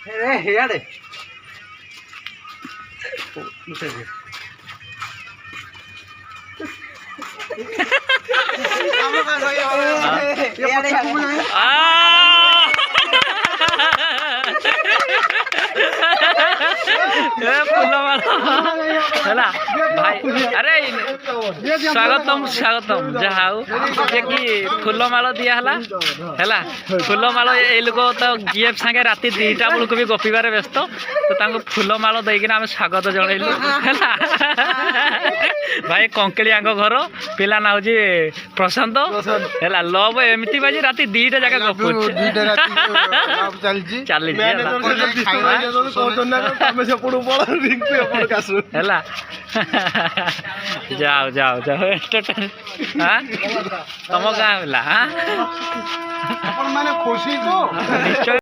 ହିଆଡ଼େ ହେଲା ଭାଇ ଆରେ ସ୍ୱାଗତମ ସ୍ୱାଗତମ ଯାହା ହଉ ଯେ କି ଫୁଲମାଳ ଦିଆ ହେଲା ଫୁଲମାଳ ଏଇ ଲୋକ ତ ଗିଏଫ୍ ସାଙ୍ଗେ ରାତି 2ଟା ବେଳକୁ ବି ଗପିବାରେ ବ୍ୟସ୍ତ ତ ତାଙ୍କୁ ଫୁଲମାଳ ଦେଇକିନା ଆମେ ସ୍ୱାଗତ ଜଣେଇଲୁ ହେଲା ଭାଇ କଙ୍କିଳିଆଙ୍କ ଘର ପିଲା ନା ହଉଛି ପ୍ରଶାନ୍ତ ହେଲା ଲଭ୍ ଏମିତି ବାଜି ରାତି 2ଟା ଯାକେ ଗପୁଛି ଚାଲିଛି ହେଲା ଯାଉ ଯାଉ ଯାଉ ତମ ଗାଁ ହେଲା ଆପଣ ମାନେ ଖୁସି ତ ନିଶ୍ଚୟ